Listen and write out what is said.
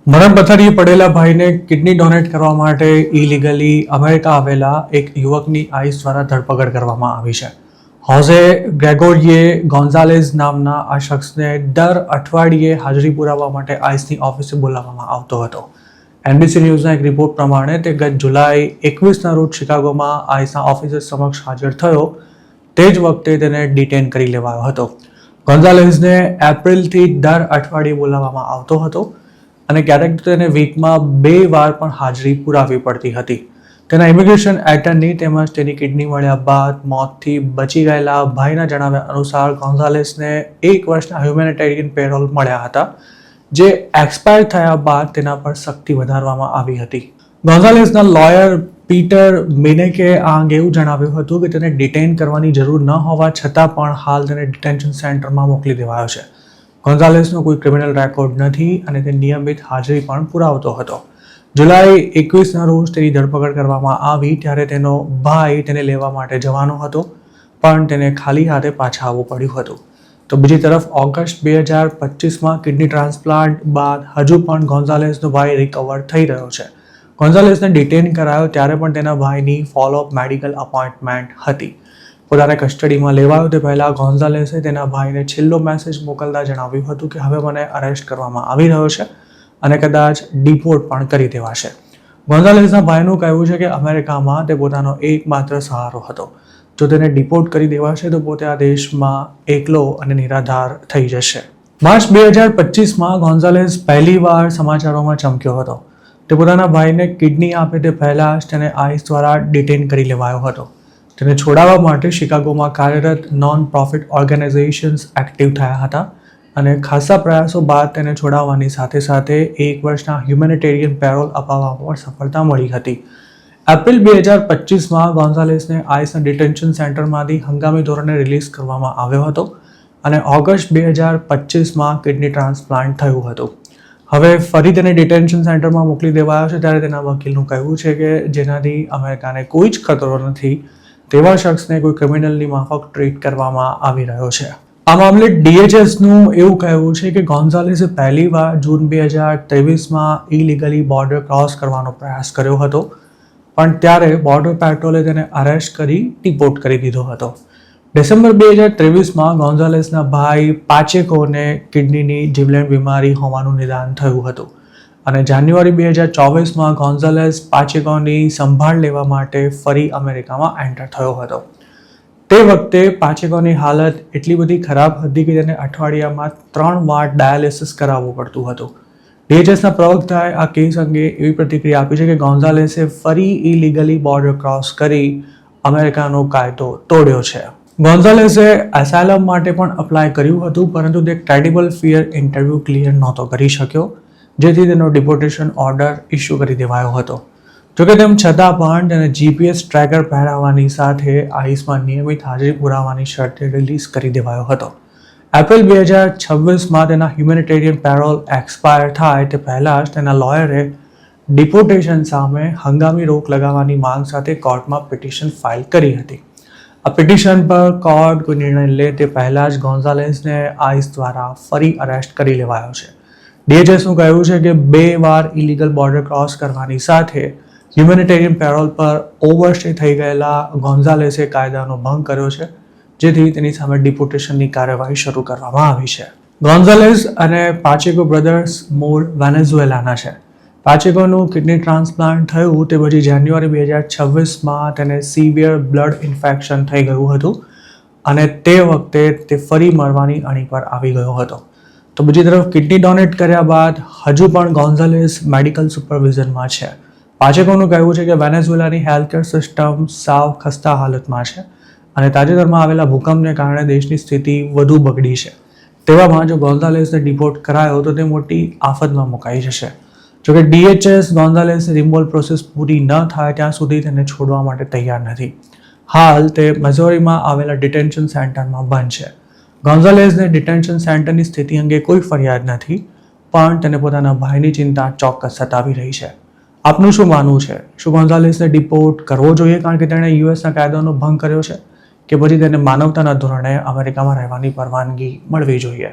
મરણ પથારીએ પડેલા ભાઈને કિડની ડોનેટ કરવા માટે ઇલીગલી અમેરિકા આવેલા એક યુવકની આઈસ દ્વારા ધરપકડ કરવામાં આવી છે. હોઝે ગ્રેગોરિયે ગોન્ઝાલેઝ નામના આ શખ્સને દર અઠવાડિયે હાજરી પુરાવવા માટે આઈસની ઓફિસે બોલાવવામાં આવતો હતો. NBC ન્યૂઝના એક રિપોર્ટ પ્રમાણે તે ગત જુલાઈ 21ના રોજ શિકાગોમાં આઈસના ઓફિસર સમક્ષ હાજર થયો. તે જ વખતે તેને ડિટેન કરી લેવાયો હતો. ગોન્ઝાલેઝને એપ્રિલથી દર અઠવાડિયે બોલાવવામાં આવતો હતો અને ક્યારેક તેને વીકમાં 2 વાર પણ હાજરી પુરાવવી પડતી હતી. તેના ઇમિગ્રેશન એટર્ની તેમજ તેની કિડની મળ્યા બાદ મોતથી બચી ગયેલા ભાઈના જણાવ્યા અનુસાર ગોન્ઝાલેઝને 1 વર્ષના હ્યુમેનિટેરિયન પેરોલ મળ્યા હતા, જે એક્સપાયર થયા બાદ તેના પર સખ્તી વધારવામાં આવી હતી. ગોન્ઝાલેઝના લોયર પીટર મિનેકે આ અંગે એવું જણાવ્યું હતું કે તેને ડિટેન કરવાની જરૂર ન હોવા છતાં પણ હાલ તેને ડિટેન્શન સેન્ટરમાં મોકલી દેવાયો છે. ગોન્ઝાલેઝનો કોઈ ક્રિમિનલ રેકોર્ડ નથી અને તે નિયમિત હાજરી પણ પુરાવતો હતો. જુલાઈ 21ના રોજ તેની ધરપકડ કરવામાં આવી ત્યારે તેનો ભાઈ તેને લેવા માટે જવાનો હતો, પણ તેને ખાલી હાથે પાછા આવવું પડ્યું હતું. તો બીજી તરફ ઓગસ્ટ 2025માં કિડની ટ્રાન્સપ્લાન્ટ બાદ હજુ પણ ગોન્ઝાલેઝનો ભાઈ રિકવર થઈ રહ્યો છે. ગોન્ઝાલેઝને ડિટેન કરાયો ત્યારે પણ તેના ભાઈની ફોલોઅપ મેડિકલ અપોઇન્ટમેન્ટ હતી. પોતાને કસ્ટડીમાં લેવાયો તે પહેલાં ગોન્ઝાલેઝે તેના ભાઈને છેલ્લો મેસેજ મોકલતા જણાવ્યું હતું કે હવે મને અરેસ્ટ કરવામાં આવી રહ્યો છે અને કદાચ ડિપોર્ટ પણ કરી દેવાશે. ગોન્ઝાલેઝના ભાઈનું કહેવું છે કે અમેરિકામાં તે પોતાનો એકમાત્ર સહારો હતો. જો તેને ડિપોર્ટ કરી દેવાશે તો પોતે આ દેશમાં એકલો અને નિરાધાર થઈ જશે. માર્ચ 2025માં ગોન્ઝાલેઝ પહેલીવાર સમાચારોમાં ચમક્યો હતો. તે પોતાના ભાઈને કિડની આપે તે પહેલાં જ તેને આઈસ દ્વારા ડિટેન કરી લેવાયો હતો. તેને છોડાવવા માટે શિકાગોમાં કાર્યરત નોન પ્રોફિટ ઓર્ગેનાઇઝેશન્સ એક્ટિવ થયા હતા અને ખાસા પ્રયાસો બાદ તેને છોડાવવાની સાથે સાથે 1 વર્ષના હ્યુમેનિટેરિયન પેરોલ અપાવવામાં પણ સફળતા મળી હતી. એપ્રિલ 2025માં ગોન્ઝાલેઝને આઈસના ડિટેન્શન સેન્ટરમાંથી હંગામી ધોરણે રિલીઝ કરવામાં આવ્યો હતો અને ઓગસ્ટ 2025માં કિડની ટ્રાન્સપ્લાન્ટ થયું હતું. હવે ફરી તેને ડિટેન્શન સેન્ટરમાં મોકલી દેવાયો છે ત્યારે તેના વકીલનું કહેવું છે કે જેનાથી અમેરિકાને કોઈ જ ખતરો નથી તેવા શખ્સને કોઈ ક્રિમિનલની માફક ટ્રીટ કરવામાં આવી રહ્યો છે. આ મામલે DHSનું એવું કહેવું છે કે ગોન્ઝાલેઝે પહેલીવાર જૂન 2023માં ઇલીગલી બોર્ડર ક્રોસ કરવાનો પ્રયાસ કર્યો હતો, પણ ત્યારે બોર્ડર પેટ્રોલે તેને અરેસ્ટ કરી ડિપોર્ટ કરી દીધો હતો. ડિસેમ્બર 2023માં ગોન્ઝાલેઝના ભાઈ પાચેકોને કિડનીની જીવલેણ બીમારી હોવાનું નિદાન થયું હતું અને જાન્યુઆરી 2024માં ગોન્ઝાલેઝ પાચેકોની સંભાળ લેવા માટે ફરી અમેરિકામાં એન્ટર થયો હતો. તે વખતે પાચેકોની હાલત એટલી બધી ખરાબ હતી કે તેને અઠવાડિયામાં 3 વાર ડાયાલિસિસ કરાવવું પડતું હતું. DHSના પ્રવક્તાએ આ કેસ અંગે એવી પ્રતિક્રિયા આપી છે કે ગોન્ઝાલેઝે ફરી ઇલીગલી બોર્ડર ક્રોસ કરી અમેરિકાનો કાયદો તોડ્યો છે. ગોન્ઝાલેઝે એસાયલમ માટે પણ અપ્લાય કર્યું હતું, પરંતુ તે ક્રેડિબલ ફિયર ઇન્ટરવ્યૂ ક્લિયર નહોતો કરી શક્યો, જેથી તેનો ડિપોર્ટેશન ઓર્ડર ઇસ્યુ કરી દેવાયો હતો. જોકે તેમ છતાં પણ તેને GPS ટ્રેકર પહેરાવવાની સાથે આઈસમાં નિયમિત હાજરી પુરાવવાની શરતે રિલીઝ કરી દેવાયો હતો. એપ્રિલ 2026માં તેના હ્યુમેનિટેરિયન પેરોલ એક્સપાયર થાય તે પહેલાં જ તેના લોયરે ડિપોર્ટેશન સામે હંગામી રોક લગાવવાની માંગ સાથે કોર્ટમાં પિટિશન ફાઇલ કરી હતી. આ પિટિશન પર કોર્ટ કોઈ નિર્ણય લે તે પહેલાં જ ગોન્ઝાલેઝને આઈસ દ્વારા ફરી અરેસ્ટ કરી લેવાયો છે. DHSનું કહેવું છે કે 2 વાર ઇલીગલ બોર્ડર ક્રોસ કરવાની સાથે હ્યુમેનિટેરિયન પેરોલ પર ઓવરસ્ટે થઈ ગયેલા ગોન્ઝાલેઝે કાયદાનો ભંગ કર્યો છે, જેથી તેની સામે ડિપોર્ટેશનની કાર્યવાહી શરૂ કરવામાં આવી છે. ગોન્ઝાલેઝ અને પાચેકો બ્રધર્સ મૂળ વેનેઝુએલાના છે. પાચેકોનું કિડની ટ્રાન્સપ્લાન્ટ થયું તે પછી જાન્યુઆરી 2026માં તેને સિવિયર બ્લડ ઇન્ફેક્શન થઈ ગયું હતું અને તે વખતે તે ફરી મરવાની અણી પર આવી ગયો હતો. તો બીજી તરફ કિડની ડોનેટ કર્યા બાદ હજુ પણ ગોન્ઝાલેઝ મેડિકલ સુપરવિઝનમાં છે. પાચેકોનું કહેવું છે કે વેનેઝુએલાની હેલ્થકેર સિસ્ટમ સાવ ખસ્તા હાલતમાં છે અને તાજેતરમાં આવેલા ભૂકંપને કારણે દેશની સ્થિતિ વધુ બગડી છે. તેવામાં જો ગોન્ઝાલેઝને ડિપોર્ટ કરાયો તો તે મોટી આફતમાં મુકાઈ જશે. જોકે DHS ગોન્ઝાલેઝની રિમૂવલ પ્રોસેસ પૂરી ન થાય ત્યાં સુધી તેને છોડવા માટે તૈયાર નથી. હાલ તે મિઝોરીમાં આવેલા ડિટેન્શન સેન્ટરમાં બંધ છે. ગોન્ઝાલેઝને ડિટેન્શન સેન્ટરની સ્થિતિ અંગે કોઈ ફરિયાદ નથી, પણ તેને પોતાના ભાઈની ચિંતા ચોક્કસ સતાવી રહી છે. આપનું શું માનવું છે? શું ગોન્ઝાલેઝને ડિપોર્ટ કરવો જોઈએ કારણ કે તેણે યુએસના કાયદાનો ભંગ કર્યો છે, કે પછી તેને માનવતાના ધોરણે અમેરિકામાં રહેવાની પરવાનગી મળવી જોઈએ?